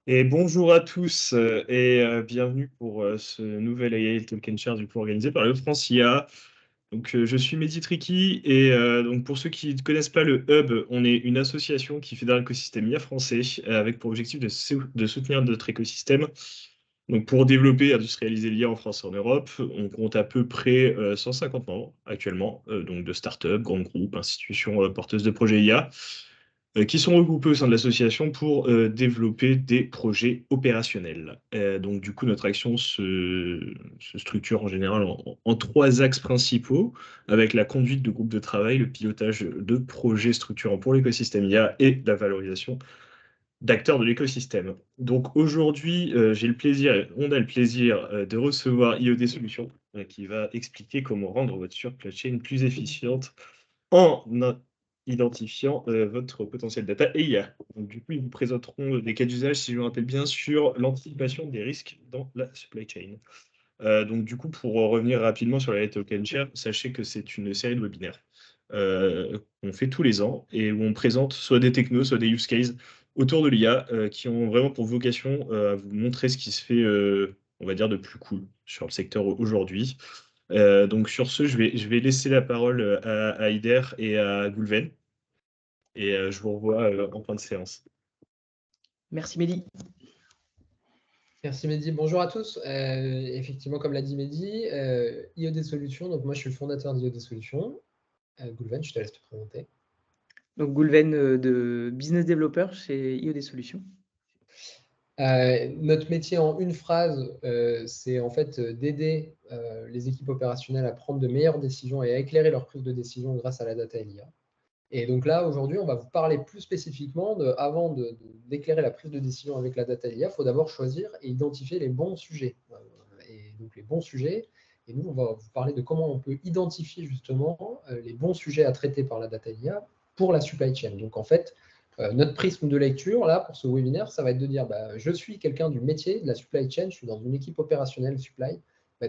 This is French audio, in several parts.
Et bonjour à tous et bienvenue pour ce nouvel AI Talk and Share du coup organisé par le France IA. Donc je suis Mehdi Triki et donc pour ceux qui ne connaissent pas le Hub, on est une association qui fédère l'écosystème IA français avec pour objectif de soutenir notre écosystème. Donc pour développer et industrialiser l'IA en France et en Europe, on compte à peu près 150 membres actuellement, donc de startups, grands groupes, institutions porteuses de projets IA qui sont regroupés au sein de l'association pour développer des projets opérationnels. Donc, du coup, notre action se structure en général en trois axes principaux, avec la conduite de groupes de travail, le pilotage de projets structurants pour l'écosystème IA et la valorisation d'acteurs de l'écosystème. Donc, aujourd'hui, on a le plaisir de recevoir IoD Solutions, qui va expliquer comment rendre votre supply chain plus efficiente en identifiant votre potentiel data et IA. Donc, du coup, ils vous présenteront des cas d'usage, si je me rappelle bien, sur l'anticipation des risques dans la supply chain. Donc, du coup, pour revenir rapidement sur la Light Token Share, sachez que c'est une série de webinaires qu'on fait tous les ans et où on présente soit des technos, soit des use cases autour de l'IA qui ont vraiment pour vocation à vous montrer ce qui se fait, on va dire, de plus cool sur le secteur aujourd'hui. Donc sur ce, je vais laisser la parole à Heider et à Goulven. Et je vous revois en fin de séance. Merci Mehdi. Merci Mehdi. Bonjour à tous. Effectivement, comme l'a dit Mehdi, IoD Solutions. Donc moi, je suis le fondateur d'IoD Solutions. Goulven, je te laisse te présenter. Donc Goulven de Business Developer chez IoD Solutions. Notre métier en une phrase, c'est en fait d'aider les équipes opérationnelles à prendre de meilleures décisions et à éclairer leur prise de décision grâce à la data et l'IA. Et donc là, aujourd'hui, on va vous parler plus spécifiquement avant d'éclairer la prise de décision avec la data et l'IA, il faut d'abord choisir et identifier les bons sujets. Et donc les bons sujets, et nous, on va vous parler de comment on peut identifier justement les bons sujets à traiter par la data et l'IA pour la supply chain. Donc en fait, notre prisme de lecture, là, pour ce webinaire, ça va être de dire, je suis quelqu'un du métier de la supply chain, je suis dans une équipe opérationnelle supply.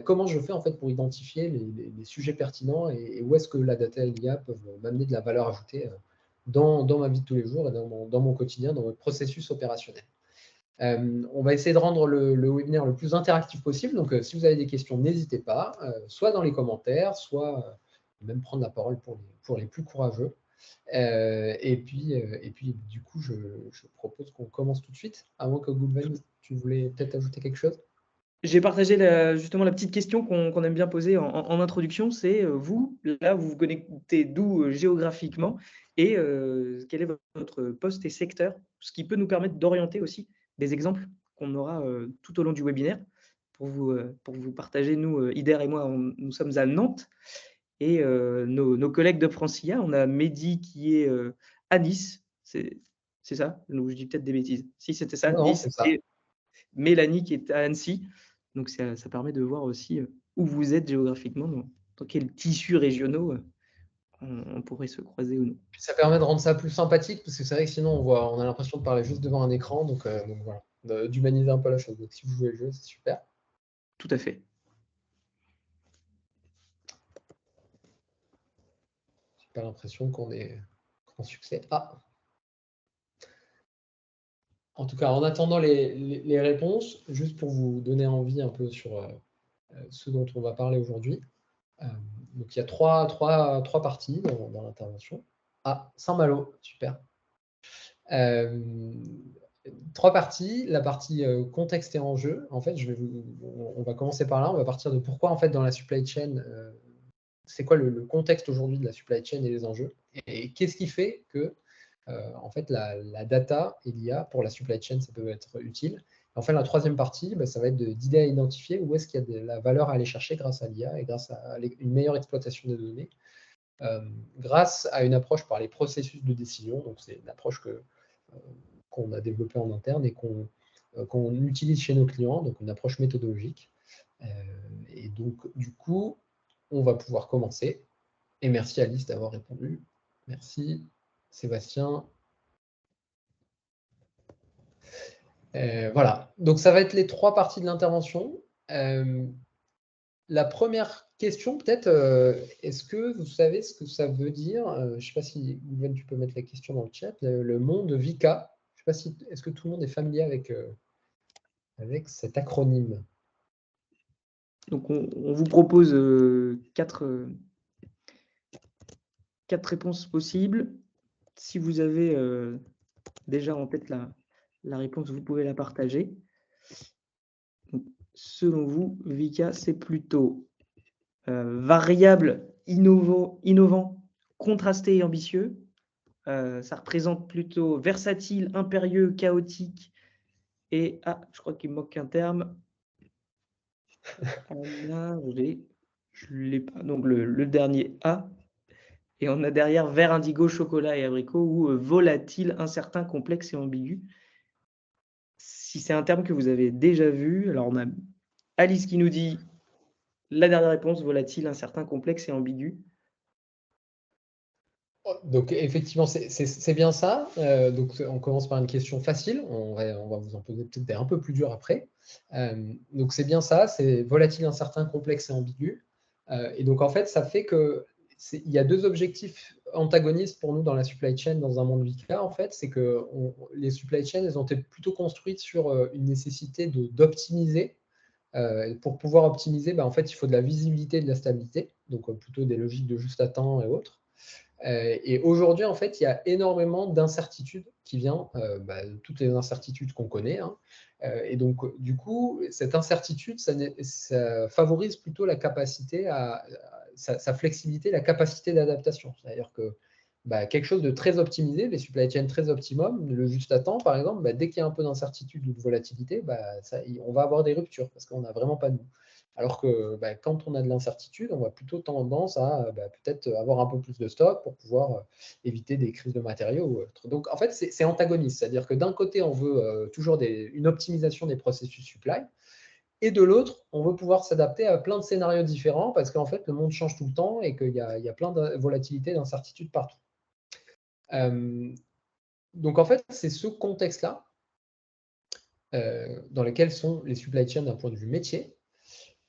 Comment je fais en fait pour identifier les sujets pertinents et où est-ce que la data et l'IA peuvent m'amener de la valeur ajoutée dans ma vie de tous les jours et dans mon quotidien, dans votre processus opérationnel. On va essayer de rendre le webinaire le plus interactif possible. Donc, si vous avez des questions, n'hésitez pas, soit dans les commentaires, soit même prendre la parole pour les plus courageux. Et puis, du coup, je propose qu'on commence tout de suite. À moins que Goulven, tu voulais peut-être ajouter quelque chose? J'ai partagé justement la petite question qu'on aime bien poser en introduction, c'est vous, là, vous vous connectez d'où géographiquement et quel est votre poste et secteur, ce qui peut nous permettre d'orienter aussi des exemples qu'on aura tout au long du webinaire pour vous partager. Nous, Heider et moi, nous sommes à Nantes et nos collègues de France IA, on a Mehdi qui est à Nice, c'est ça? Je dis peut-être des bêtises. Si, c'était ça, Non, Nice, c'est ça. et Mélanie qui est à Annecy. Donc, ça permet de voir aussi où vous êtes géographiquement, dans quels tissus régionaux on pourrait se croiser ou non. Puis ça permet de rendre ça plus sympathique, parce que c'est vrai que sinon, on a l'impression de parler juste devant un écran. Donc voilà, d'humaniser un peu la chose. Donc si vous jouez le jeu, c'est super. Tout à fait. J'ai pas l'impression qu'on ait grand succès. Ah! En tout cas, en attendant les réponses, juste pour vous donner envie un peu sur ce dont on va parler aujourd'hui. Donc il y a trois parties dans l'intervention. Ah, Saint-Malo, super. Trois parties. La partie contexte et enjeu. En fait, on va commencer par là. On va partir de pourquoi, en fait, dans la supply chain, c'est quoi le contexte aujourd'hui de la supply chain et les enjeux. Et qu'est-ce qui fait que, en fait, la data et l'IA pour la supply chain, ça peut être utile. Enfin, la troisième partie, ça va être d'idées à identifier où est-ce qu'il y a de la valeur à aller chercher grâce à l'IA et grâce à une meilleure exploitation des données, grâce à une approche par les processus de décision. Donc, c'est une approche qu'on a développée en interne et qu'on utilise chez nos clients, donc une approche méthodologique. Et donc, du coup, on va pouvoir commencer. Et merci Alice d'avoir répondu. Merci Sébastien. Voilà, donc ça va être les trois parties de l'intervention. La première question, peut-être, est-ce que vous savez ce que ça veut dire? Je ne sais pas si, Gouven, tu peux mettre la question dans le chat. Le monde VICA. Je ne sais pas si, est-ce que tout le monde est familier avec avec cet acronyme? Donc, on vous propose quatre réponses possibles. Si vous avez déjà en tête la réponse, vous pouvez la partager. Donc, selon vous, Vika, c'est plutôt variable, innovant, contrasté et ambitieux. Ça représente plutôt versatile, impérieux, chaotique et... Ah, je crois qu'il me manque un terme. Je l'ai pas. Donc, le dernier A. Et on a derrière vert, indigo, chocolat et abricot ou volatile, incertain, complexe et ambigu. Si c'est un terme que vous avez déjà vu, alors on a Alice qui nous dit la dernière réponse, volatile, incertain, complexe et ambigu. Donc effectivement, c'est bien ça. Donc on commence par une question facile. On va vous en poser peut-être des un peu plus dures après. Donc c'est bien ça, c'est volatile, incertain, complexe et ambigu. Et donc en fait, ça fait que il y a deux objectifs antagonistes pour nous dans la supply chain dans un monde VICA. En fait, c'est que les supply chains, elles ont été plutôt construites sur une nécessité d'optimiser. Pour pouvoir optimiser, en fait, il faut de la visibilité et de la stabilité, donc plutôt des logiques de juste à temps et autres. Et aujourd'hui, en fait, il y a énormément d'incertitudes qui viennent, toutes les incertitudes qu'on connaît. Hein. Et donc, du coup, cette incertitude, ça favorise plutôt la capacité sa flexibilité, la capacité d'adaptation. C'est-à-dire que quelque chose de très optimisé, les supply chains très optimum, le juste à temps, par exemple, dès qu'il y a un peu d'incertitude ou de volatilité, on va avoir des ruptures parce qu'on n'a vraiment pas de nous. Alors que quand on a de l'incertitude, on va plutôt tendance à peut-être avoir un peu plus de stock pour pouvoir éviter des crises de matériaux ou autre. Donc en fait, c'est antagoniste, c'est-à-dire que d'un côté, on veut toujours une optimisation des processus supply, et de l'autre, on veut pouvoir s'adapter à plein de scénarios différents parce qu'en fait, le monde change tout le temps et qu'il y a plein de volatilité, d'incertitudes partout. Donc en fait, c'est ce contexte-là dans lequel sont les supply chains d'un point de vue métier.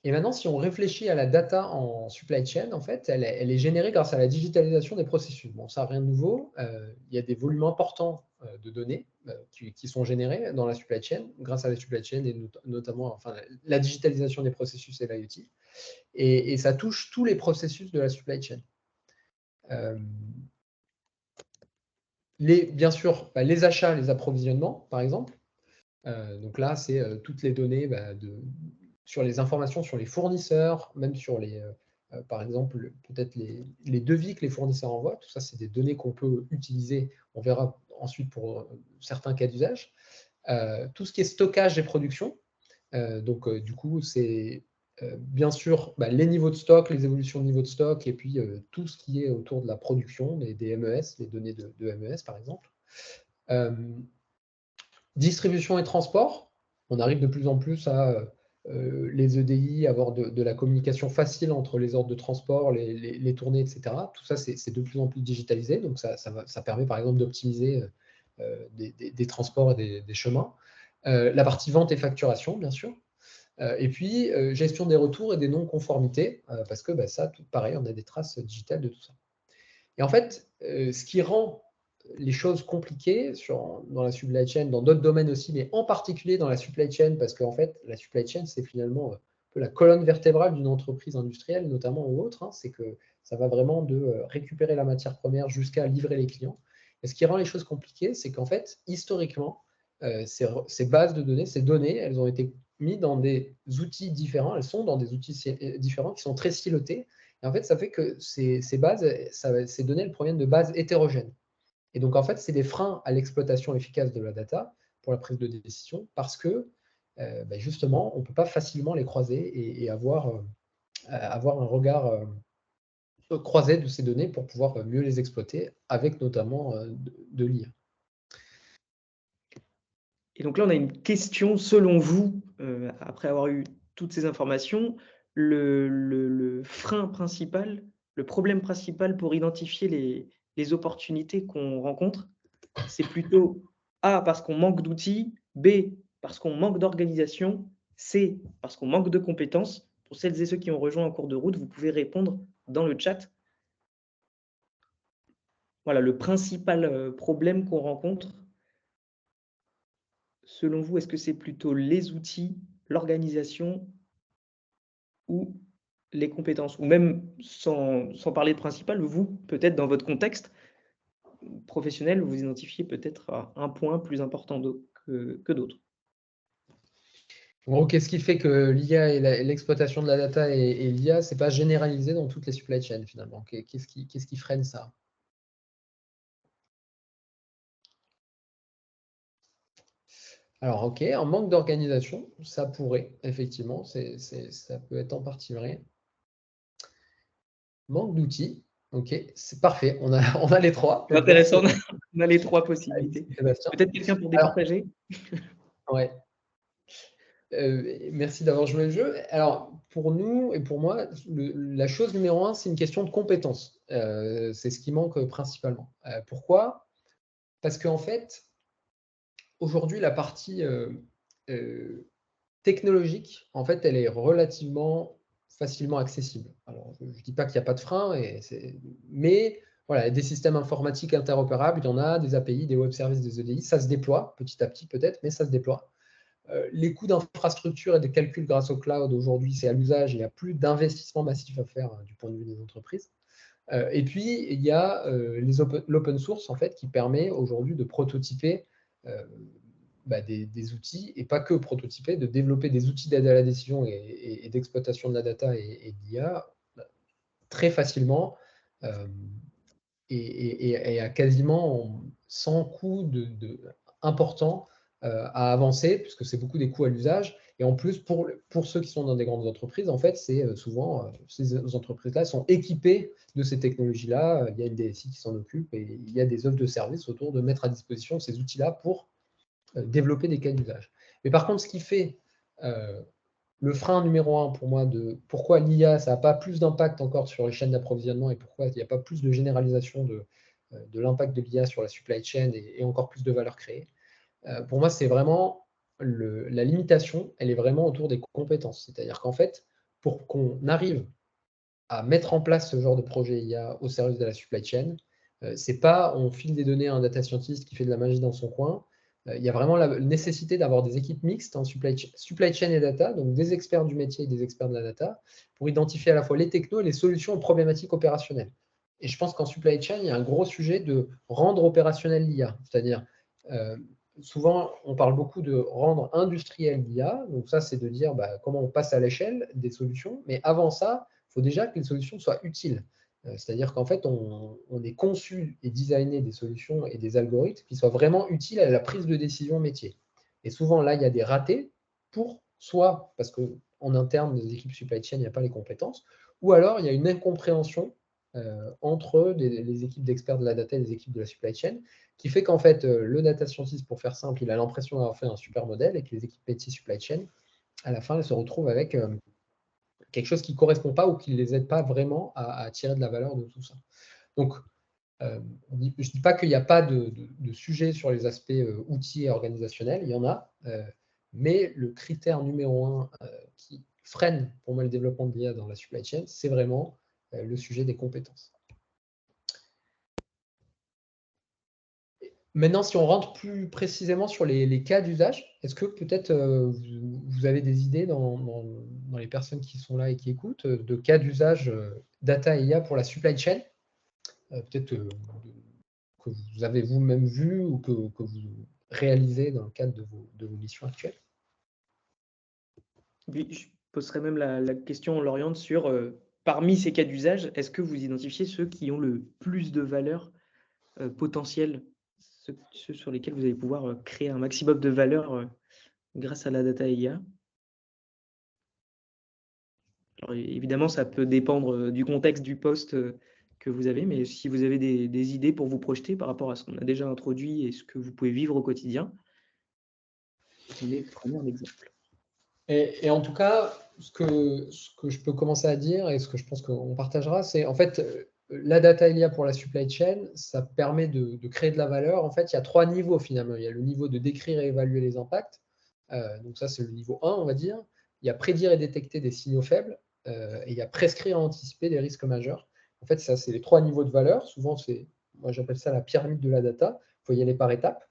Et maintenant, si on réfléchit à la data en supply chain, en fait, elle est générée grâce à la digitalisation des processus. Bon, ça, rien de nouveau. Il y a des volumes importants de données qui sont générés dans la supply chain grâce à la supply chain et notamment la digitalisation des processus et l'IoT. Et ça touche tous les processus de la supply chain. Bien sûr, les achats, les approvisionnements, par exemple. Donc là, c'est toutes les données sur les informations sur les fournisseurs, même sur par exemple, peut-être les devis que les fournisseurs envoient. Tout ça, c'est des données qu'on peut utiliser. On verra ensuite pour certains cas d'usage. Tout ce qui est stockage et production. Donc, du coup, c'est bien sûr les niveaux de stock, les évolutions de niveau de stock, et puis tout ce qui est autour de la production, des MES, les données de MES, par exemple. Distribution et transport, on arrive de plus en plus à les EDI, avoir de la communication facile entre les ordres de transport, les tournées, etc. Tout ça, c'est de plus en plus digitalisé. Donc, ça permet par exemple d'optimiser des transports et des chemins. La partie vente et facturation, bien sûr. Et puis, gestion des retours et des non-conformités, parce que ça, tout pareil, on a des traces digitales de tout ça. Et en fait, ce qui rend les choses compliquées dans la supply chain, dans d'autres domaines aussi, mais en particulier dans la supply chain, parce qu'en fait, la supply chain, c'est finalement un peu la colonne vertébrale d'une entreprise industrielle, notamment ou autre. Hein, c'est que ça va vraiment de récupérer la matière première jusqu'à livrer les clients. Et ce qui rend les choses compliquées, c'est qu'en fait, historiquement, ces bases de données, ces données, elles ont été mises dans des outils différents, elles sont dans des outils différents qui sont très silotés. Et en fait, ça fait que ces bases, ces données, elles proviennent de bases hétérogènes. Et donc, en fait, c'est des freins à l'exploitation efficace de la data pour la prise de décision parce que, justement, on ne peut pas facilement les croiser et avoir un regard croisé de ces données pour pouvoir mieux les exploiter avec notamment de l'IA. Et donc là, on a une question, selon vous, après avoir eu toutes ces informations, le frein principal, le problème principal pour identifier les opportunités qu'on rencontre, c'est plutôt A, parce qu'on manque d'outils, B, parce qu'on manque d'organisation, C, parce qu'on manque de compétences. Pour celles et ceux qui ont rejoint en cours de route, vous pouvez répondre dans le chat. Voilà, le principal problème qu'on rencontre selon vous, est-ce que c'est plutôt les outils, l'organisation ou les compétences? Ou même sans parler de principal, vous, peut-être dans votre contexte professionnel, vous identifiez peut-être un point plus important que d'autres. En gros, qu'est-ce qui fait que l'IA et l'exploitation de la data et l'IA, c'est pas généralisé dans toutes les supply chains finalement? Qu'est-ce qui freine ça? Alors, ok, un manque d'organisation, ça pourrait, effectivement, ça peut être en partie vrai. Manque d'outils, ok, c'est parfait, on a les trois. C'est intéressant, on a les 3 possibilités. Sébastien. Peut-être quelqu'un pour Alors, départager? ouais. Merci d'avoir joué le jeu. Alors, pour nous et pour moi, la chose numéro 1, c'est une question de compétences. C'est ce qui manque principalement. Pourquoi? Parce qu'en fait, aujourd'hui, la partie technologique, en fait, elle est relativement facilement accessible. Alors, je ne dis pas qu'il n'y a pas de frein, mais voilà, des systèmes informatiques interopérables, il y en a, des API, des web services, des EDI, ça se déploie petit à petit peut-être, mais ça se déploie. Les coûts d'infrastructure et de calcul grâce au cloud, aujourd'hui, c'est à l'usage, il n'y a plus d'investissement massif à faire du point de vue des entreprises. Et puis, il y a l'open source, en fait, qui permet aujourd'hui de prototyper des outils, et pas que prototyper, de développer des outils d'aide à la décision et d'exploitation de la data et d'IA très facilement et à quasiment sans coût important à avancer, puisque c'est beaucoup des coûts à l'usage. Et en plus, pour ceux qui sont dans des grandes entreprises, en fait, c'est souvent, ces entreprises-là sont équipées de ces technologies-là. Il y a une DSI qui s'en occupe et il y a des offres de services autour de mettre à disposition ces outils-là pour développer des cas d'usage. Mais par contre, ce qui fait le frein numéro 1 pour moi de pourquoi l'IA, ça n'a pas plus d'impact encore sur les chaînes d'approvisionnement et pourquoi il n'y a pas plus de généralisation de l'impact de l'IA sur la supply chain et encore plus de valeur créée. Pour moi, c'est vraiment la limitation, elle est vraiment autour des compétences. C'est-à-dire qu'en fait, pour qu'on arrive à mettre en place ce genre de projet IA au service de la supply chain, c'est pas on file des données à un data scientist qui fait de la magie dans son coin. Il y a vraiment la nécessité d'avoir des équipes mixtes en supply chain et data, donc des experts du métier et des experts de la data, pour identifier à la fois les technos et les solutions aux problématiques opérationnelles. Et je pense qu'en supply chain, il y a un gros sujet de rendre opérationnel l'IA. C'est-à-dire, souvent, on parle beaucoup de rendre industriel l'IA. Donc ça, c'est de dire comment on passe à l'échelle des solutions. Mais avant ça, il faut déjà que les solutions soient utiles. C'est-à-dire qu'en fait, on est conçu et designé des solutions et des algorithmes qui soient vraiment utiles à la prise de décision métier. Et souvent, là, il y a des ratés soit parce qu'en interne, des équipes supply chain, il n'y a pas les compétences, ou alors il y a une incompréhension entre les équipes d'experts de la data et les équipes de la supply chain, qui fait qu'en fait, le data scientist, pour faire simple, il a l'impression d'avoir fait un super modèle et que les équipes métiers supply chain, à la fin, elles se retrouvent avec quelque chose qui ne correspond pas ou qui ne les aide pas vraiment à tirer de la valeur de tout ça. Donc, je ne dis pas qu'il n'y a pas de sujet sur les aspects outils et organisationnels, il y en a, mais le critère numéro 1 qui freine pour moi le développement de l'IA dans la supply chain, c'est vraiment le sujet des compétences. Maintenant, si on rentre plus précisément sur les cas d'usage, est-ce que peut-être vous avez des idées dans les personnes qui sont là et qui écoutent de cas d'usage data et IA pour la supply chain, peut-être que vous avez vous-même vu ou que vous réalisez dans le cadre de vos missions actuelles? Oui, je poserais même la question, on l'oriente sur, parmi ces cas d'usage, est-ce que vous identifiez ceux qui ont le plus de valeur potentielle, ceux sur lesquels vous allez pouvoir créer un maximum de valeur grâce à la data IA? Alors évidemment, ça peut dépendre du contexte du poste que vous avez, mais si vous avez des idées pour vous projeter par rapport à ce qu'on a déjà introduit et ce que vous pouvez vivre au quotidien, on est preneur d'exemple. Et en tout cas, ce que je peux commencer à dire et ce que je pense qu'on partagera, c'est en fait la data IA pour la supply chain, ça permet de créer de la valeur. En fait, il y a 3 niveaux finalement. Il y a le niveau de décrire et évaluer les impacts. Donc ça, c'est le niveau 1, on va dire. Il y a prédire et détecter des signaux faibles. Et il y a prescrire et anticiper des risques majeurs. En fait, ça, c'est les 3 niveaux de valeur. Souvent, moi, j'appelle ça la pyramide de la data. Il faut y aller par étapes.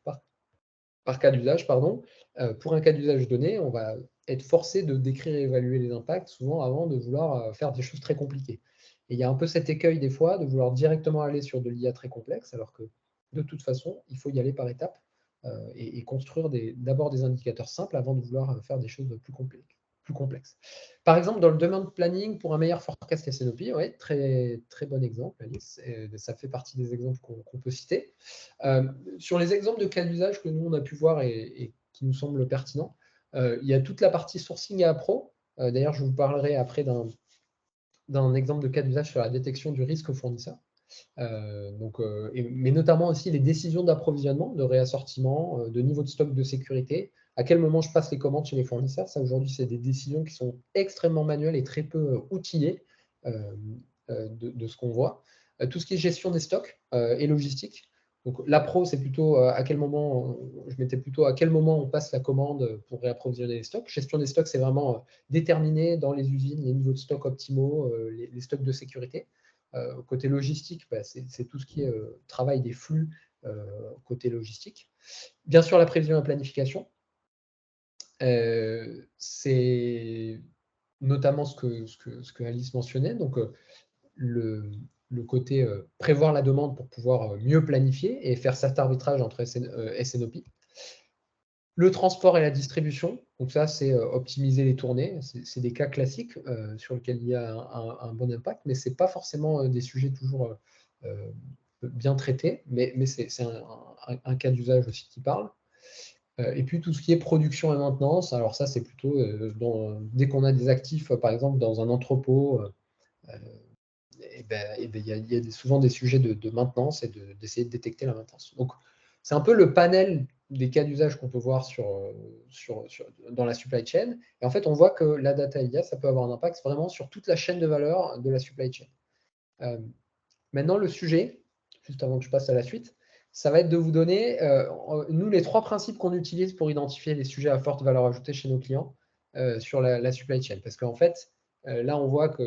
par cas d'usage, pardon. Pour un cas d'usage donné, on va être forcé de décrire et évaluer les impacts, souvent avant de vouloir faire des choses très compliquées. Et il y a un peu cet écueil des fois de vouloir directement aller sur de l'IA très complexe, alors que de toute façon, il faut y aller par étapes et construire d'abord des indicateurs simples avant de vouloir faire des choses plus complexes. Par exemple, dans le demand planning pour un meilleur forecast SNOP, ouais, très, très bon exemple, Alice. Ça fait partie des exemples qu'on peut citer. Sur les exemples de cas d'usage que nous, on a pu voir et qui nous semblent pertinents, il y a toute la partie sourcing et appro. D'ailleurs, je vous parlerai après d'un exemple de cas d'usage sur la détection du risque fournisseur. Mais notamment aussi les décisions d'approvisionnement, de réassortiment, de niveau de stock de sécurité, à quel moment je passe les commandes chez les fournisseurs. Ça, aujourd'hui, c'est des décisions qui sont extrêmement manuelles et très peu outillées de ce qu'on voit. Tout ce qui est gestion des stocks et logistique. Donc, l'appro, c'est plutôt à quel moment, je mettais plutôt à quel moment on passe la commande pour réapprovisionner les stocks. Gestion des stocks, c'est vraiment déterminer dans les usines les niveaux de stock optimaux, les stocks de sécurité. Côté logistique, c'est tout ce qui est travail des flux côté logistique. Bien sûr, la prévision et la planification. C'est notamment ce que Alice mentionnait. Donc, le côté prévoir la demande pour pouvoir mieux planifier et faire cet arbitrage entre SNOP. Le transport et la distribution, donc ça, c'est optimiser les tournées. C'est des cas classiques sur lesquels il y a un bon impact, mais ce n'est pas forcément des sujets toujours bien traités, mais c'est un cas d'usage aussi qui parle. Et puis tout ce qui est production et maintenance, alors ça, c'est plutôt dès qu'on a des actifs, par exemple, dans un entrepôt, il y a souvent des sujets de maintenance et d'essayer de détecter la maintenance. Donc, c'est un peu le panel des cas d'usage qu'on peut voir dans la supply chain. Et en fait, on voit que la data IA, ça peut avoir un impact vraiment sur toute la chaîne de valeur de la supply chain. Maintenant, le sujet, juste avant que je passe à la suite, ça va être de vous donner, nous, les 3 principes qu'on utilise pour identifier les sujets à forte valeur ajoutée chez nos clients sur la supply chain. Parce qu'en fait, là, on voit que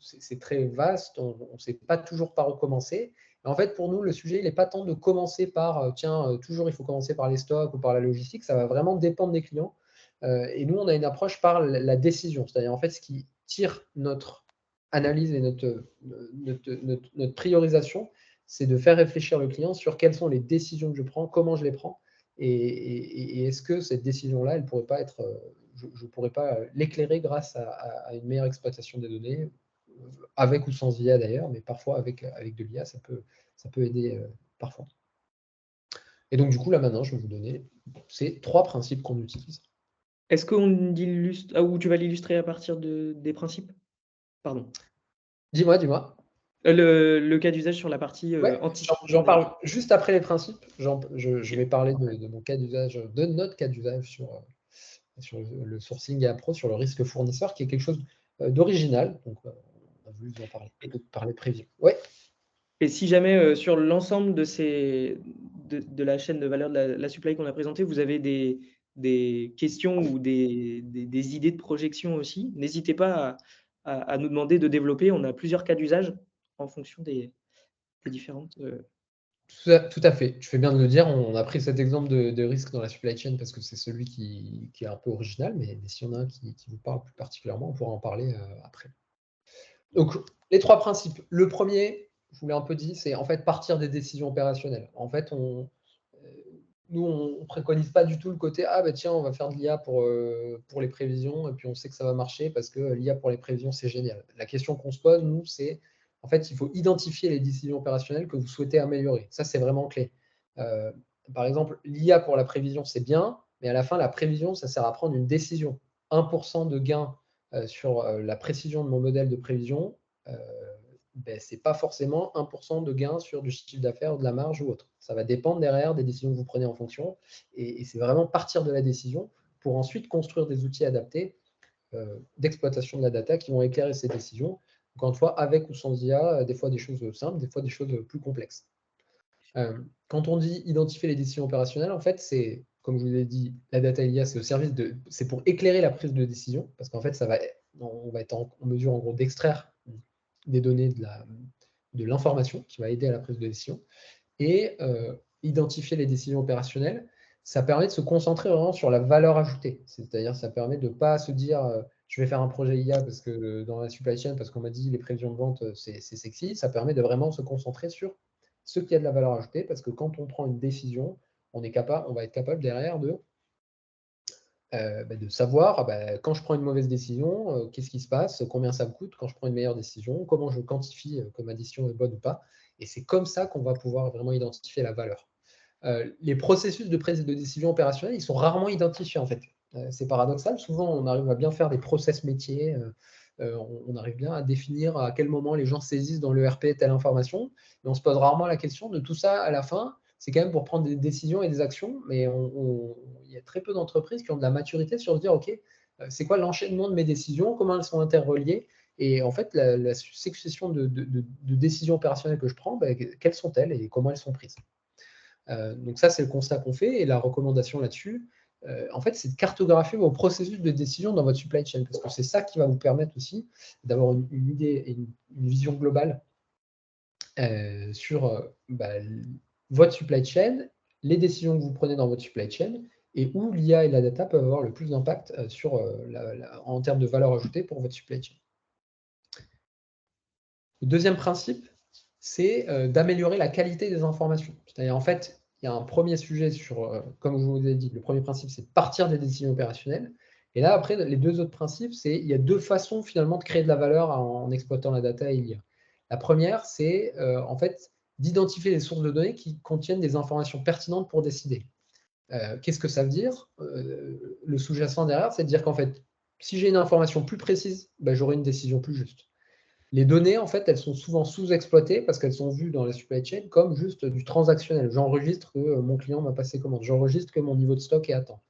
c'est très vaste, on ne sait pas toujours par où commencer. Et en fait, pour nous, le sujet, il n'est pas tant de commencer par, toujours il faut commencer par les stocks ou par la logistique, ça va vraiment dépendre des clients. Et nous, on a une approche par la décision, c'est-à-dire en fait ce qui tire notre analyse et notre priorisation, c'est de faire réfléchir le client sur quelles sont les décisions que je prends, comment je les prends, et est-ce que cette décision-là, elle pourrait pas être, je ne pourrais pas l'éclairer grâce à une meilleure exploitation des données, avec ou sans IA d'ailleurs, mais parfois avec de l'IA, ça peut aider parfois. Et donc du coup, là maintenant, je vais vous donner ces 3 principes qu'on utilise. Est-ce qu'on illustre, ou tu vas l'illustrer à partir des principes? Pardon. Dis-moi. Le cas d'usage sur la partie Ouais, anticipation. j'en parle juste après les principes. Je vais parler de mon cas d'usage, de notre cas d'usage sur le sourcing et appro, sur le risque fournisseur, qui est quelque chose d'original. Donc, on a voulu en parler, plutôt que de parler prévision. Ouais. Et si jamais sur l'ensemble de la chaîne de valeur de la supply qu'on a présentée, vous avez des questions ou des idées de projection aussi, n'hésitez pas à nous demander de développer. On a plusieurs cas d'usage en fonction des différentes. Tout à fait. Tu fais bien de le dire. On a pris cet exemple de risque dans la supply chain parce que c'est celui qui est un peu original, mais s'il y en a un qui vous parle plus particulièrement, on pourra en parler après. Donc, les 3 principes. Le premier, je vous l'ai un peu dit, c'est en fait partir des décisions opérationnelles. En fait, nous, on ne préconise pas du tout le côté ah, bah, tiens, on va faire de l'IA pour les prévisions, et puis on sait que ça va marcher parce que l'IA pour les prévisions, c'est génial. La question qu'on se pose, nous, c'est en fait, il faut identifier les décisions opérationnelles que vous souhaitez améliorer. Ça, c'est vraiment clé. Par exemple, l'IA pour la prévision, c'est bien, mais à la fin, la prévision, ça sert à prendre une décision. 1% de gain sur la précision de mon modèle de prévision, ce n'est pas forcément 1% de gain sur du chiffre d'affaires, de la marge ou autre. Ça va dépendre derrière des décisions que vous prenez en fonction. Et c'est vraiment partir de la décision pour ensuite construire des outils adaptés d'exploitation de la data qui vont éclairer ces décisions. Encore une fois, avec ou sans IA, des fois des choses simples, des fois des choses plus complexes. Quand on dit identifier les décisions opérationnelles, en fait, c'est, comme je vous l'ai dit, la data IA, c'est au service c'est pour éclairer la prise de décision, parce qu'en fait, on va être en mesure, en gros, d'extraire des données de l'information qui va aider à la prise de décision. Et identifier les décisions opérationnelles, ça permet de se concentrer vraiment sur la valeur ajoutée. C'est-à-dire, ça permet de ne pas se dire je vais faire un projet IA parce que dans la supply chain, parce qu'on m'a dit les prévisions de vente, c'est sexy. Ça permet de vraiment se concentrer sur ce qui a de la valeur ajoutée, parce que quand on prend une décision, on va être capable derrière de savoir quand je prends une mauvaise décision, qu'est-ce qui se passe, combien ça me coûte, quand je prends une meilleure décision, comment je quantifie que ma décision est bonne ou pas. Et c'est comme ça qu'on va pouvoir vraiment identifier la valeur. Les processus de prise de décision opérationnelle, ils sont rarement identifiés en fait. C'est paradoxal, souvent on arrive à bien faire des process métiers, on arrive bien à définir à quel moment les gens saisissent dans l'ERP telle information, mais on se pose rarement la question de tout ça à la fin. C'est quand même pour prendre des décisions et des actions, mais il y a très peu d'entreprises qui ont de la maturité sur se dire, OK, c'est quoi l'enchaînement de mes décisions, comment elles sont interreliées, et en fait, la succession de décisions opérationnelles que je prends, quelles sont-elles et comment elles sont prises. Donc ça, c'est le constat qu'on fait, et la recommandation là-dessus, en fait, c'est de cartographier vos processus de décision dans votre supply chain, parce que c'est ça qui va vous permettre aussi d'avoir une idée et une vision globale sur votre supply chain, les décisions que vous prenez dans votre supply chain, et où l'IA et la data peuvent avoir le plus d'impact en termes de valeur ajoutée pour votre supply chain. Le deuxième principe, c'est d'améliorer la qualité des informations. C'est-à-dire, en fait, il y a un premier sujet sur, comme je vous ai dit, le premier principe, c'est de partir des décisions opérationnelles. Et là, après, les deux autres principes, il y a deux façons finalement de créer de la valeur en exploitant la data et l'IA. La première, c'est en fait d'identifier les sources de données qui contiennent des informations pertinentes pour décider. Qu'est-ce que ça veut dire? Le sous-jacent derrière, c'est de dire qu'en fait, si j'ai une information plus précise, j'aurai une décision plus juste. Les données, en fait, elles sont souvent sous-exploitées parce qu'elles sont vues dans la supply chain comme juste du transactionnel. J'enregistre que mon client m'a passé commande. J'enregistre que mon niveau de stock est à temps.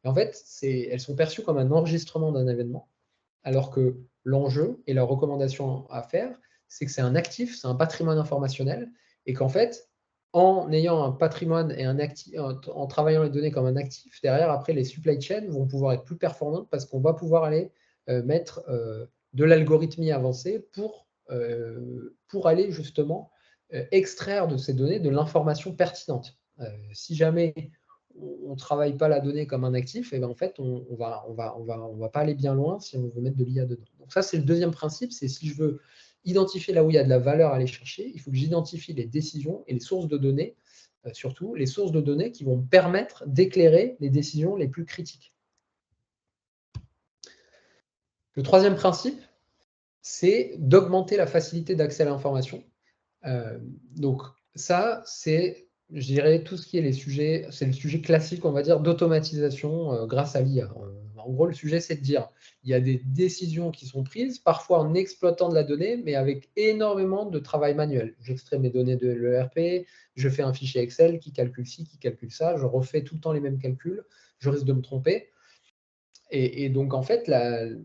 Et en fait, elles sont perçues comme un enregistrement d'un événement, alors que l'enjeu et la recommandation à faire, c'est que c'est un actif, c'est un patrimoine informationnel, et qu'en fait, en ayant un patrimoine et un actif, en travaillant les données comme un actif, derrière, après, les supply chains vont pouvoir être plus performantes parce qu'on va pouvoir aller mettre de l'algorithmie avancée pour aller justement extraire de ces données de l'information pertinente. Si jamais on ne travaille pas la donnée comme un actif, et en fait, on va pas aller bien loin si on veut mettre de l'IA dedans. Donc ça, c'est le deuxième principe, c'est si je veux identifier là où il y a de la valeur à aller chercher, il faut que j'identifie les décisions et les sources de données, surtout les sources de données qui vont me permettre d'éclairer les décisions les plus critiques. Le troisième principe, c'est d'augmenter la facilité d'accès à l'information. Donc ça, c'est, je dirais, tout ce qui est les sujets, c'est le sujet classique, on va dire, d'automatisation grâce à l'IA. En gros, le sujet, c'est de dire, il y a des décisions qui sont prises, parfois en exploitant de la donnée, mais avec énormément de travail manuel. J'extrais mes données de l'ERP, je fais un fichier Excel qui calcule ci, qui calcule ça, je refais tout le temps les mêmes calculs, je risque de me tromper. Et donc, en fait,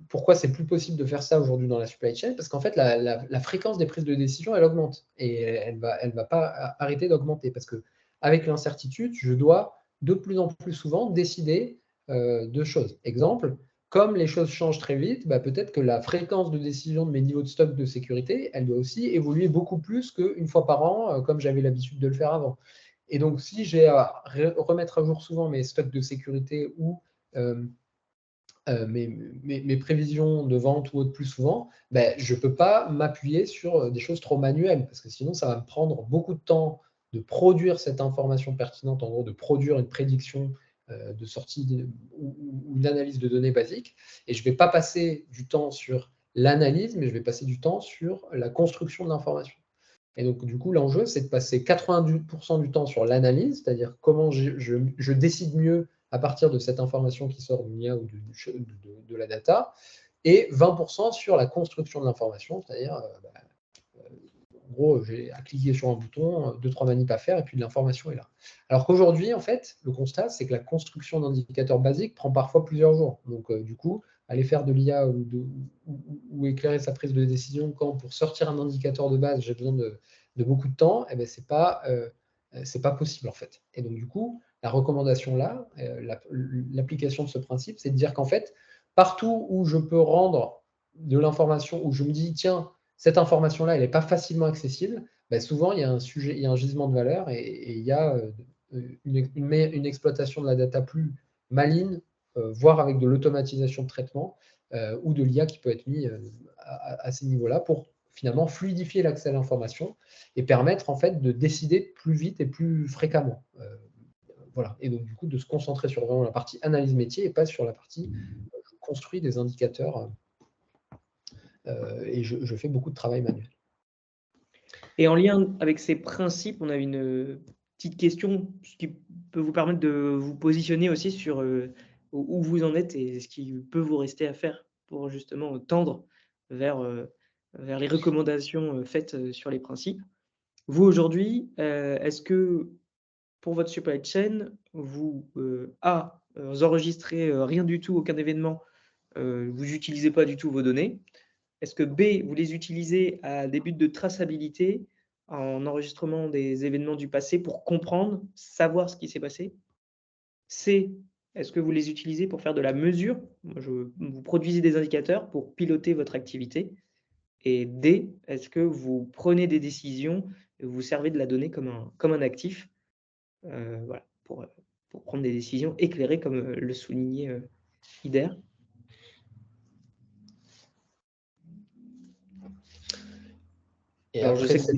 pourquoi c'est plus possible de faire ça aujourd'hui dans la supply chain? Parce qu'en fait, la fréquence des prises de décision, elle augmente. Et elle va pas arrêter d'augmenter. Parce qu'avec l'incertitude, je dois de plus en plus souvent décider de choses. Exemple, comme les choses changent très vite, peut-être que la fréquence de décision de mes niveaux de stock de sécurité, elle doit aussi évoluer beaucoup plus qu'une fois par an, comme j'avais l'habitude de le faire avant. Et donc, si j'ai à remettre à jour souvent mes stocks de sécurité ou mes prévisions de vente ou autre plus souvent, je ne peux pas m'appuyer sur des choses trop manuelles, parce que sinon, ça va me prendre beaucoup de temps de produire cette information pertinente, en gros, de produire une prédiction de sortie ou une analyse de données basique. Et je ne vais pas passer du temps sur l'analyse, mais je vais passer du temps sur la construction de l'information. Et donc, du coup, l'enjeu, c'est de passer 90% du temps sur l'analyse, c'est-à-dire comment je décide mieux à partir de cette information qui sort d'une IA ou de la data, et 20% sur la construction de l'information, c'est-à-dire, en gros, j'ai à cliquer sur un bouton, 2-3 manips à faire, et puis l'information est là. Alors qu'aujourd'hui, en fait, le constat, c'est que la construction d'indicateurs basiques prend parfois plusieurs jours. Donc, du coup, aller faire de l'IA ou éclairer sa prise de décision quand, pour sortir un indicateur de base, j'ai besoin de beaucoup de temps, c'est pas possible, en fait. Et donc, du coup, la recommandation là, l'application de ce principe, c'est de dire qu'en fait, partout où je peux rendre de l'information, où je me dis, tiens, cette information-là, elle n'est pas facilement accessible, souvent, il y a un gisement de valeur et il y a une exploitation de la data plus maligne, voire avec de l'automatisation de traitement ou de l'IA qui peut être mis à ces niveaux-là pour finalement fluidifier l'accès à l'information et permettre en fait de décider plus vite et plus fréquemment. Voilà. Et donc du coup de se concentrer sur vraiment la partie analyse métier et pas sur la partie je construis des indicateurs et je fais beaucoup de travail manuel. Et en lien avec ces principes, on a une petite question ce qui peut vous permettre de vous positionner aussi sur où vous en êtes et ce qui peut vous rester à faire pour justement tendre vers les recommandations faites sur les principes. Vous, aujourd'hui, est-ce que pour votre supply chain, vous enregistrez rien du tout, aucun événement, vous n'utilisez pas du tout vos données? Est-ce que B, vous les utilisez à des buts de traçabilité, en enregistrement des événements du passé pour comprendre, savoir ce qui s'est passé? C, est-ce que vous les utilisez pour faire de la mesure? Vous produisez des indicateurs pour piloter votre activité? Et D, est-ce que vous prenez des décisions et vous servez de la donnée comme un actif, voilà, pour prendre des décisions éclairées comme le soulignait Ider? Et Alors, je après, sais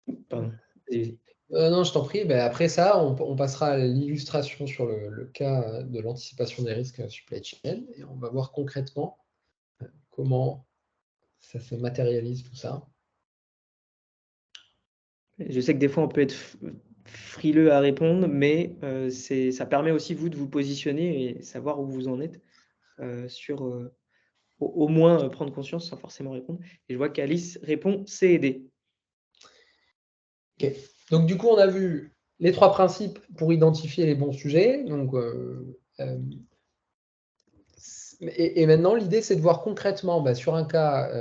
que... Pardon, vas-y. non, je t'en prie. Ben, après ça, on passera à l'illustration sur le cas de l'anticipation des risques supply chain et on va voir concrètement comment ça se matérialise tout ça. Je sais que des fois, on peut être frileux à répondre, mais ça permet aussi, vous, de vous positionner et savoir où vous en êtes sur au moins prendre conscience sans forcément répondre. Et je vois qu'Alice répond C et D. Ok. Donc, du coup, on a vu les 3 principes pour identifier les bons sujets. Donc, et maintenant, l'idée, c'est de voir concrètement, sur un cas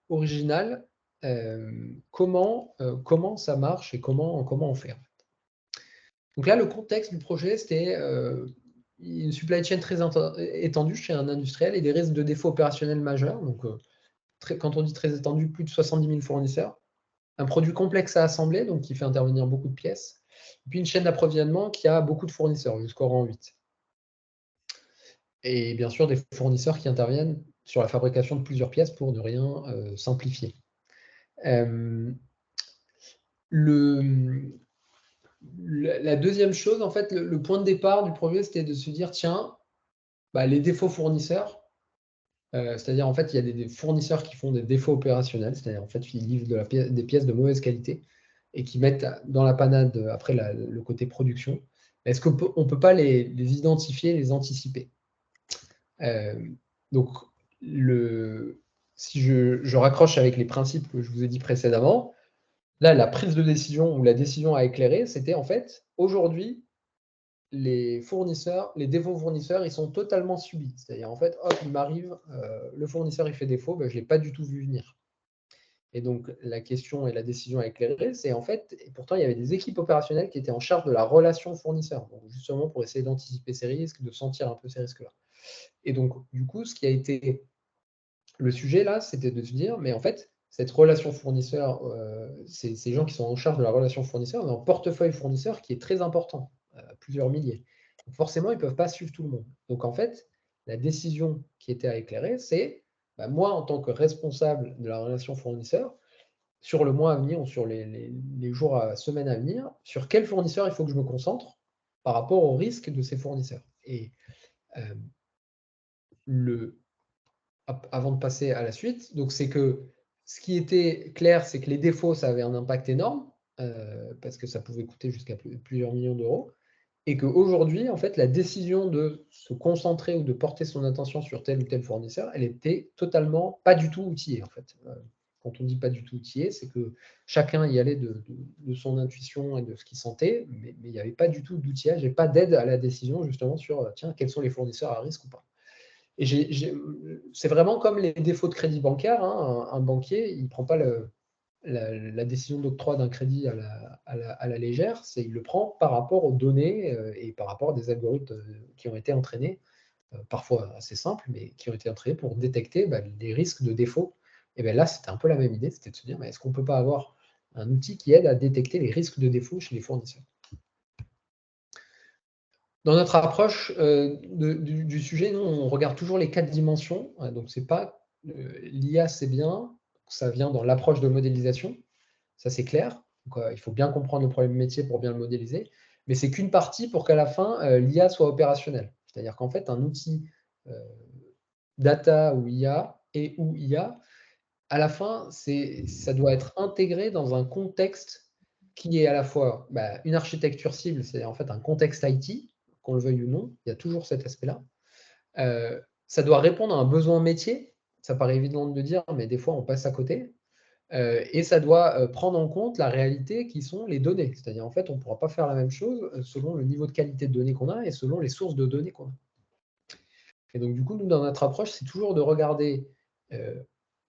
original, comment ça marche et comment on fait. Donc là, le contexte du projet, c'était une supply chain très étendue chez un industriel et des risques de défauts opérationnels majeurs. Donc, quand on dit très étendu, plus de 70 000 fournisseurs. Un produit complexe à assembler, donc qui fait intervenir beaucoup de pièces. Et puis une chaîne d'approvisionnement qui a beaucoup de fournisseurs, jusqu'au rang 8. Et bien sûr, des fournisseurs qui interviennent sur la fabrication de plusieurs pièces pour ne rien simplifier. La deuxième chose, en fait, le point de départ du projet, c'était de se dire, tiens, les défauts fournisseurs, c'est-à-dire, en fait, il y a des fournisseurs qui font des défauts opérationnels, c'est-à-dire, en fait, ils livrent des pièces de mauvaise qualité et qui mettent dans la panade après le côté production. Est-ce qu'on ne peut pas les identifier, les anticiper? Donc, si je raccroche avec les principes que je vous ai dit précédemment, là, la prise de décision ou la décision à éclairer, c'était en fait, aujourd'hui, les défauts fournisseurs, ils sont totalement subis. C'est-à-dire, en fait, hop, il m'arrive, le fournisseur, il fait défaut, je ne l'ai pas du tout vu venir. Et donc, la question et la décision à éclairer, c'est en fait, et pourtant, il y avait des équipes opérationnelles qui étaient en charge de la relation fournisseur, donc justement pour essayer d'anticiper ces risques, de sentir un peu ces risques-là. Et donc, du coup, ce qui a été le sujet là, c'était de se dire, mais en fait, cette relation fournisseur, ces gens qui sont en charge de la relation fournisseur, ont un portefeuille fournisseur qui est très important, plusieurs milliers. Donc forcément, ils ne peuvent pas suivre tout le monde. Donc en fait, la décision qui était à éclairer, c'est moi, en tant que responsable de la relation fournisseur, sur le mois à venir ou sur les jours, semaines à venir, sur quel fournisseur il faut que je me concentre par rapport au risque de ces fournisseurs. Et avant de passer à la suite, donc c'est que ce qui était clair, c'est que les défauts, ça avait un impact énorme, parce que ça pouvait coûter jusqu'à plusieurs millions d'euros, et qu'aujourd'hui, en fait, la décision de se concentrer ou de porter son attention sur tel ou tel fournisseur, elle était totalement pas du tout outillée, en fait. Quand on dit pas du tout outillée, c'est que chacun y allait de son intuition et de ce qu'il sentait, mais il n'y avait pas du tout d'outillage et pas d'aide à la décision, justement, sur, tiens, quels sont les fournisseurs à risque ou pas. Et c'est vraiment comme les défauts de crédit bancaire. Hein. Un banquier, il ne prend pas la décision d'octroi d'un crédit à la légère, il le prend par rapport aux données et par rapport à des algorithmes qui ont été entraînés, parfois assez simples, mais qui ont été entraînés pour détecter les risques de défaut. Et bien là, c'était un peu la même idée, c'était de se dire, est-ce qu'on ne peut pas avoir un outil qui aide à détecter les risques de défaut chez les fournisseurs? Dans notre approche du sujet, nous, on regarde toujours les 4 dimensions. Donc, c'est pas l'IA, c'est bien, ça vient dans l'approche de modélisation, ça c'est clair. Donc, il faut bien comprendre le problème métier pour bien le modéliser, mais c'est qu'une partie pour qu'à la fin, l'IA soit opérationnelle. C'est-à-dire qu'en fait, un outil data ou IA ou IA, à la fin, ça doit être intégré dans un contexte qui est à la fois une architecture cible, c'est en fait un contexte IT, qu'on le veuille ou non, il y a toujours cet aspect-là. Ça doit répondre à un besoin métier, ça paraît évident de le dire, mais des fois on passe à côté. Et ça doit prendre en compte la réalité qui sont les données. C'est-à-dire, en fait, on ne pourra pas faire la même chose selon le niveau de qualité de données qu'on a et selon les sources de données qu'on a. Et donc, du coup, nous, dans notre approche, c'est toujours de regarder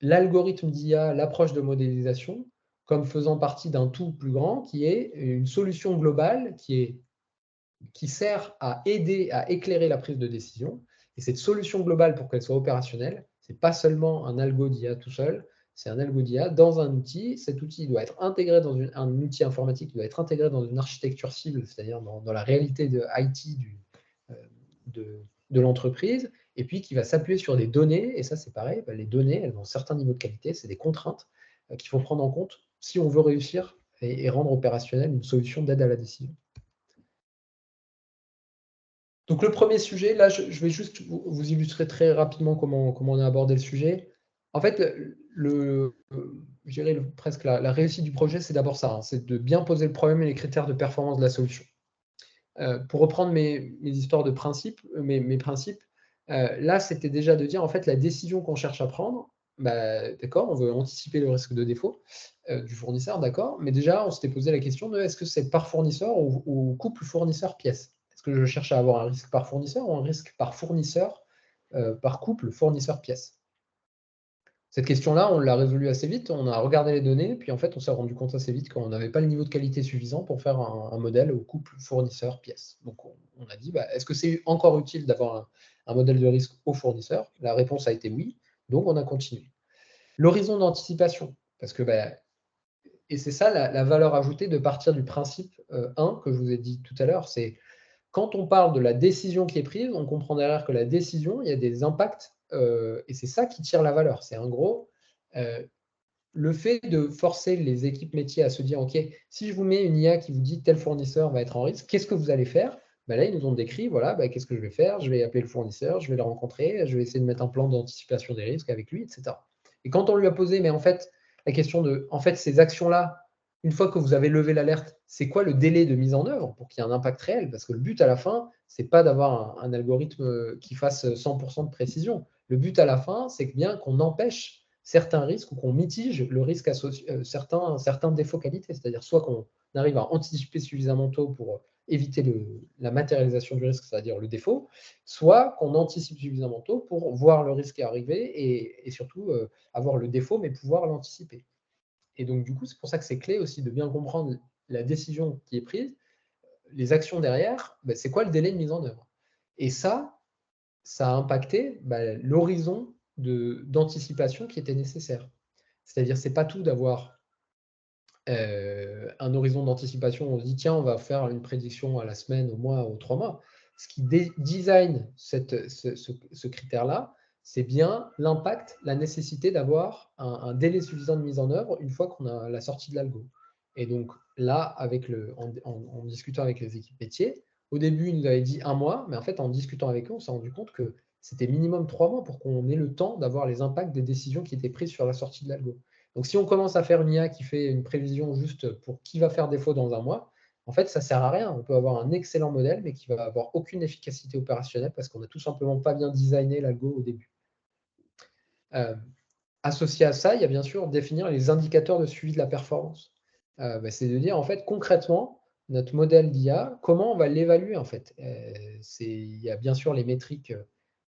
l'algorithme d'IA, l'approche de modélisation, comme faisant partie d'un tout plus grand qui est une solution globale qui sert à aider, à éclairer la prise de décision. Et cette solution globale, pour qu'elle soit opérationnelle, ce n'est pas seulement un algo d'IA tout seul, c'est un algo d'IA dans un outil. Cet outil doit être intégré dans un outil informatique, doit être intégré dans une architecture cible, c'est-à-dire dans la réalité de IT de l'entreprise, et puis qui va s'appuyer sur des données. Et ça, c'est pareil, les données, elles ont un certain niveau de qualité, c'est des contraintes qu'il faut prendre en compte si on veut réussir et rendre opérationnelle une solution d'aide à la décision. Donc le premier sujet, là, je vais juste vous illustrer très rapidement comment on a abordé le sujet. En fait, je dirais presque la réussite du projet, c'est d'abord ça, c'est de bien poser le problème et les critères de performance de la solution. Pour reprendre mes histoires de principes, mes principes, là, c'était déjà de dire, en fait, la décision qu'on cherche à prendre, d'accord, on veut anticiper le risque de défaut du fournisseur, d'accord, mais déjà, on s'était posé la question de est-ce que c'est par fournisseur ou couple fournisseur-pièce? Est-ce que je cherche à avoir un risque par fournisseur ou un risque par fournisseur, par couple fournisseur-pièce? Cette question-là, on l'a résolue assez vite. On a regardé les données, puis en fait, on s'est rendu compte assez vite qu'on n'avait pas le niveau de qualité suffisant pour faire un modèle au couple fournisseur-pièce. Donc, on a dit, est-ce que c'est encore utile d'avoir un modèle de risque au fournisseur? La réponse a été oui. Donc, on a continué. L'horizon d'anticipation, parce que, et c'est ça la valeur ajoutée de partir du principe 1 que je vous ai dit tout à l'heure, c'est quand on parle de la décision qui est prise, on comprend derrière que la décision, il y a des impacts, et c'est ça qui tire la valeur. C'est en gros le fait de forcer les équipes métiers à se dire, OK, si je vous mets une IA qui vous dit tel fournisseur va être en risque, qu'est-ce que vous allez faire? Là, ils nous ont décrit, voilà, qu'est-ce que je vais faire? Je vais appeler le fournisseur, je vais le rencontrer, je vais essayer de mettre un plan d'anticipation des risques avec lui, etc. Et quand on lui a posé, mais en fait, la question de, en fait, ces actions-là, une fois que vous avez levé l'alerte, c'est quoi le délai de mise en œuvre pour qu'il y ait un impact réel? Parce que le but à la fin, c'est pas d'avoir un algorithme qui fasse 100% de précision. Le but à la fin, c'est bien qu'on empêche certains risques ou qu'on mitige le risque associé, certains défauts qualité. C'est-à-dire soit qu'on arrive à anticiper suffisamment tôt pour éviter la matérialisation du risque, c'est-à-dire le défaut, soit qu'on anticipe suffisamment tôt pour voir le risque arriver et surtout avoir le défaut, mais pouvoir l'anticiper. Et donc, du coup, c'est pour ça que c'est clé aussi de bien comprendre la décision qui est prise, les actions derrière, c'est quoi le délai de mise en œuvre. Et ça a impacté l'horizon d'anticipation qui était nécessaire. C'est-à-dire, c'est pas tout d'avoir un horizon d'anticipation où on se dit, tiens, on va faire une prédiction à la semaine, au mois, aux 3 mois. Ce qui design ce critère-là, c'est bien l'impact, la nécessité d'avoir un délai suffisant de mise en œuvre une fois qu'on a la sortie de l'algo. Et donc là, en discutant avec les équipes métiers, au début, ils nous avaient dit 1 mois, mais en fait, en discutant avec eux, on s'est rendu compte que c'était minimum 3 mois pour qu'on ait le temps d'avoir les impacts des décisions qui étaient prises sur la sortie de l'algo. Donc, si on commence à faire une IA qui fait une prévision juste pour qui va faire défaut dans 1 mois, en fait, ça ne sert à rien. On peut avoir un excellent modèle, mais qui va avoir aucune efficacité opérationnelle parce qu'on n'a tout simplement pas bien designé l'algo au début. Associé à ça, il y a bien sûr définir les indicateurs de suivi de la performance. C'est de dire, en fait, concrètement, notre modèle d'IA, comment on va l'évaluer, en fait. Il y a bien sûr les métriques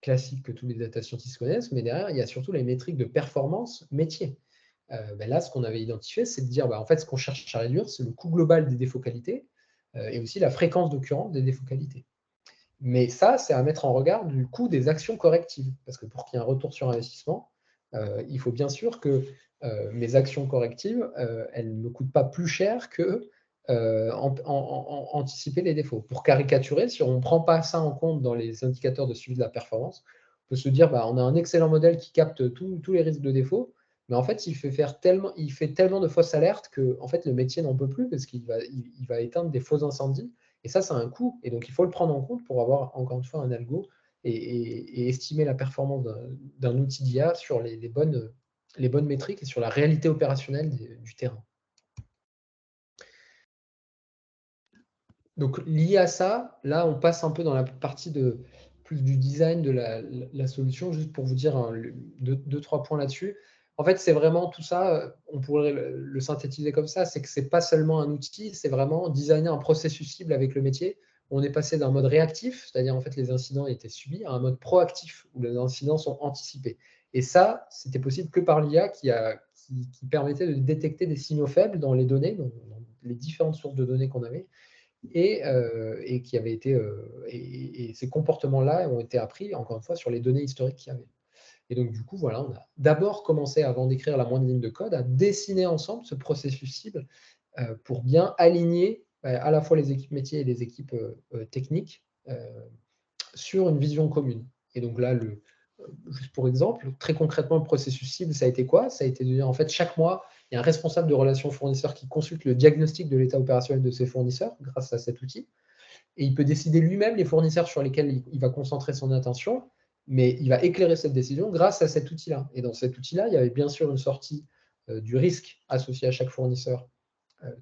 classiques que tous les data scientists connaissent, mais derrière, il y a surtout les métriques de performance métier. Là, ce qu'on avait identifié, c'est de dire, en fait, ce qu'on cherche à réduire, c'est le coût global des défauts qualité et aussi la fréquence d'occurrence des défauts qualité. Mais ça, c'est à mettre en regard du coût des actions correctives. Parce que pour qu'il y ait un retour sur investissement, il faut bien sûr que mes actions correctives, elles ne me coûtent pas plus cher que anticiper les défauts. Pour caricaturer, si on ne prend pas ça en compte dans les indicateurs de suivi de la performance, on peut se dire on a un excellent modèle qui capte tous les risques de défaut, mais en fait, il fait tellement de fausses alertes que en fait, le métier n'en peut plus parce qu'il va éteindre des faux incendies. Et ça a un coût. Et donc, il faut le prendre en compte pour avoir, encore une fois, un algo et estimer la performance d'un outil d'IA sur les bonnes métriques et sur la réalité opérationnelle du terrain. Donc, lié à ça, là, on passe un peu dans la partie plus du design de la solution, juste pour vous dire deux, trois points là-dessus. En fait, c'est vraiment tout ça, on pourrait le synthétiser comme ça, c'est que ce n'est pas seulement un outil, c'est vraiment designer un processus cible avec le métier. On est passé d'un mode réactif, c'est-à-dire en fait les incidents étaient subis, à un mode proactif, où les incidents sont anticipés. Et ça, c'était possible que par l'IA qui permettait de détecter des signaux faibles dans les données, dans les différentes sources de données qu'on avait, et qui avait été et ces comportements-là ont été appris, encore une fois, sur les données historiques qu'il y avait. Et donc, du coup, voilà, on a d'abord commencé, avant d'écrire la moindre ligne de code, à dessiner ensemble ce processus cible pour bien aligner à la fois les équipes métiers et les équipes techniques sur une vision commune. Et donc là, juste pour exemple, très concrètement, le processus cible, ça a été quoi? Ça a été de dire, en fait, chaque mois, il y a un responsable de relations fournisseurs qui consulte le diagnostic de l'état opérationnel de ses fournisseurs grâce à cet outil. Et il peut décider lui-même les fournisseurs sur lesquels il va concentrer son attention, mais il va éclairer cette décision grâce à cet outil-là. Et dans cet outil-là, il y avait bien sûr une sortie du risque associé à chaque fournisseur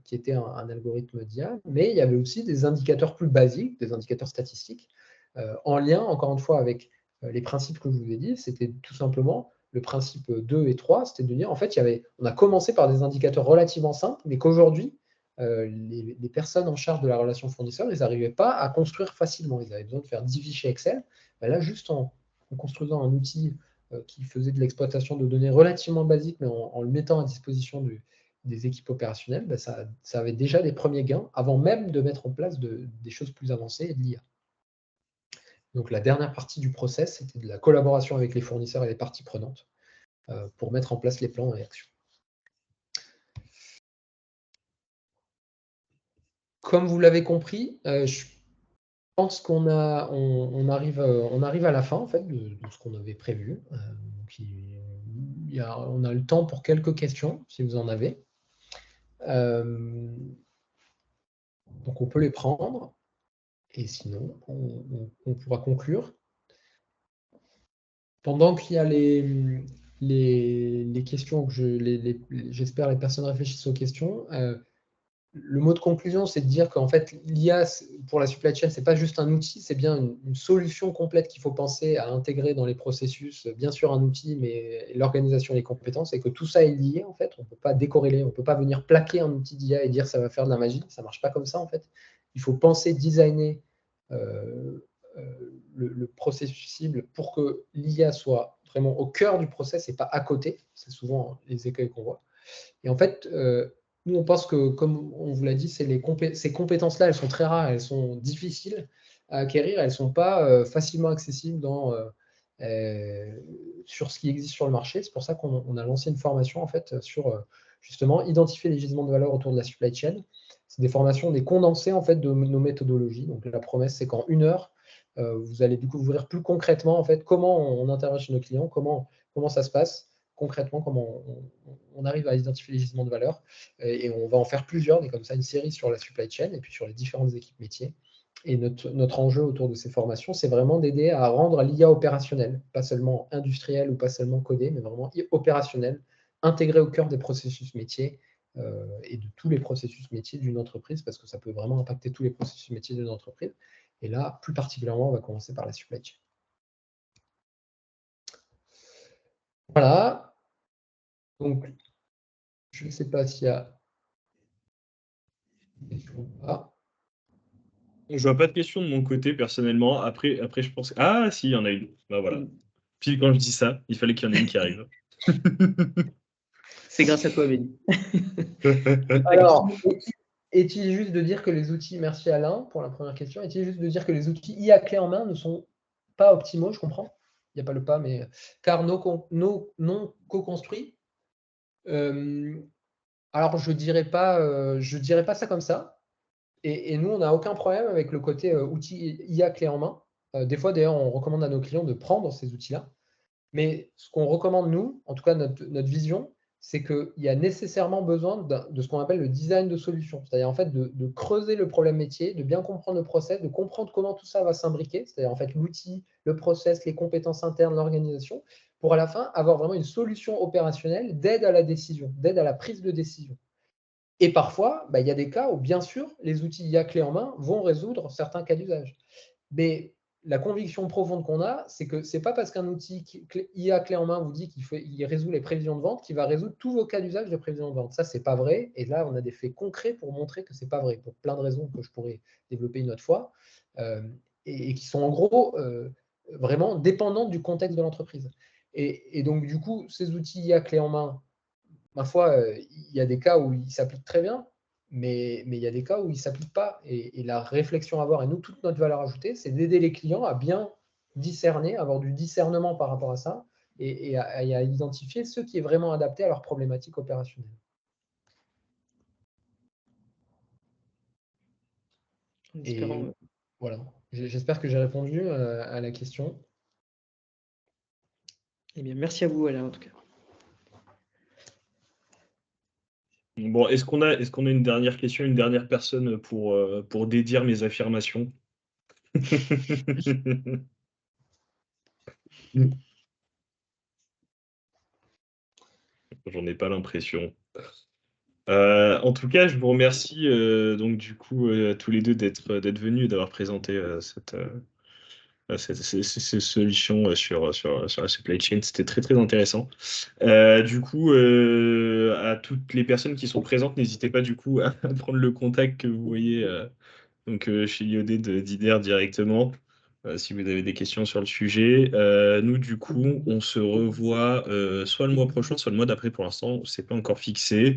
qui était un algorithme d'IA, mais il y avait aussi des indicateurs plus basiques, des indicateurs statistiques, en lien, encore une fois, avec les principes que je vous ai dit. C'était tout simplement le principe 2 et 3, c'était de dire, en fait, on a commencé par des indicateurs relativement simples, mais qu'aujourd'hui, les personnes en charge de la relation fournisseur, ils n'arrivaient pas à construire facilement. Ils avaient besoin de faire 10 fichiers Excel. Ben là, juste en construisant un outil qui faisait de l'exploitation de données relativement basiques, mais en le mettant à disposition des équipes opérationnelles, ben ça avait déjà des premiers gains avant même de mettre en place des choses plus avancées et de l'IA. Donc la dernière partie du process, c'était de la collaboration avec les fournisseurs et les parties prenantes pour mettre en place les plans et actions. Comme vous l'avez compris, je pense qu'on arrive à la fin en fait, de ce qu'on avait prévu. On a le temps pour quelques questions, si vous en avez. Donc on peut les prendre. Et sinon, on pourra conclure. Pendant qu'il y a les questions, j'espère les personnes réfléchissent aux questions, le mot de conclusion, c'est de dire qu'en fait, l'IA, pour la supply chain, ce n'est pas juste un outil, c'est bien une solution complète qu'il faut penser à intégrer dans les processus. Bien sûr, un outil, mais l'organisation et les compétences, et que tout ça est lié, en fait. On ne peut pas décorréler, on ne peut pas venir plaquer un outil d'IA et dire ça va faire de la magie. Ça ne marche pas comme ça, en fait. Il faut penser, designer le processus cible pour que l'IA soit vraiment au cœur du process et pas à côté. C'est souvent les écueils qu'on voit. Et en fait, nous, on pense que, comme on vous l'a dit, ces compétences-là, elles sont très rares, elles sont difficiles à acquérir, elles ne sont pas facilement accessibles sur ce qui existe sur le marché. C'est pour ça qu'on a lancé une formation en fait, sur justement identifier les gisements de valeur autour de la supply chain. C'est des formations, des condensés en fait, de nos méthodologies. Donc la promesse, c'est qu'en 1 heure, vous allez découvrir plus concrètement en fait, comment on intervient chez nos clients, comment ça se passe concrètement, comment on arrive à identifier les gisements de valeur. Et on va en faire plusieurs, mais comme ça, une série sur la supply chain et puis sur les différentes équipes métiers. Et notre enjeu autour de ces formations, c'est vraiment d'aider à rendre l'IA opérationnelle, pas seulement industrielle ou pas seulement codée, mais vraiment opérationnelle, intégrée au cœur des processus métiers et de tous les processus métiers d'une entreprise, parce que ça peut vraiment impacter tous les processus métiers d'une entreprise. Et là, plus particulièrement, on va commencer par la supply chain. Voilà. Donc, je ne sais pas s'il y a des questions ou pas. Je vois pas de questions de mon côté, personnellement. Après je pense... Ah, si, il y en a une. Bah voilà. Puis quand je dis ça, il fallait qu'il y en ait une qui arrive. C'est grâce à toi, Amélie. Alors, est-il juste de dire que les outils, merci Alain pour la première question, est-il juste de dire que les outils IA clé en main ne sont pas optimaux, je comprends, il n'y a pas le pas, mais car non co-construits. Alors, je dirais pas ça comme ça. Et nous, on n'a aucun problème avec le côté outil IA clé en main. Des fois, d'ailleurs, on recommande à nos clients de prendre ces outils-là. Mais ce qu'on recommande, nous, en tout cas notre vision, c'est qu'il y a nécessairement besoin de ce qu'on appelle le design de solution. C'est-à-dire en fait de creuser le problème métier, de bien comprendre le process, de comprendre comment tout ça va s'imbriquer, c'est-à-dire en fait l'outil, le process, les compétences internes, l'organisation, pour à la fin avoir vraiment une solution opérationnelle d'aide à la décision, d'aide à la prise de décision. Et parfois, il y a des cas où, bien sûr, les outils IA clé en main vont résoudre certains cas d'usage. Mais la conviction profonde qu'on a, c'est que ce n'est pas parce qu'un outil IA clé en main vous dit qu'il résout les prévisions de vente qu'il va résoudre tous vos cas d'usage de prévisions de vente. Ça, ce n'est pas vrai. Et là, on a des faits concrets pour montrer que ce n'est pas vrai, pour plein de raisons que je pourrais développer une autre fois, et qui sont en gros vraiment dépendantes du contexte de l'entreprise. Et donc, du coup, ces outils IA clé en main, ma foi, il y a des cas où ils s'appliquent très bien, mais il y a des cas où ils ne s'appliquent pas. Et la réflexion à avoir, et nous, toute notre valeur ajoutée, c'est d'aider les clients à bien discerner, avoir du discernement par rapport à ça, et à identifier ce qui est vraiment adapté à leur problématique opérationnelle. Et voilà, j'espère que j'ai répondu à la question. Eh bien, merci à vous, Alain, en tout cas. Bon, est-ce qu'on a une dernière question, une dernière personne pour dédire mes affirmations? J'en ai pas l'impression. En tout cas, je vous remercie donc du coup tous les deux d'être venus et d'avoir présenté ces solutions sur la supply chain. C'était très très intéressant. Du coup, à toutes les personnes qui sont présentes, n'hésitez pas du coup à prendre le contact que vous voyez donc chez Iodé d'IDER directement. Si vous avez des questions sur le sujet. Nous, du coup, on se revoit soit le mois prochain, soit le mois d'après. Pour l'instant, c'est pas encore fixé,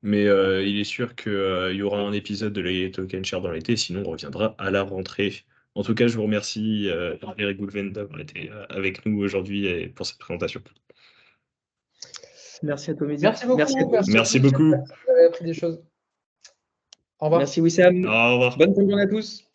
mais il est sûr qu'il y aura un épisode de la Token Share dans l'été, sinon on reviendra à la rentrée. En tout cas, je vous remercie, Eric Goulven, d'avoir été avec nous aujourd'hui et pour cette présentation. Merci à toi, Mehdi. Merci beaucoup. Merci beaucoup. Vous avez appris des choses. Au revoir. Merci, Wissam. Au revoir. Bonne journée à tous.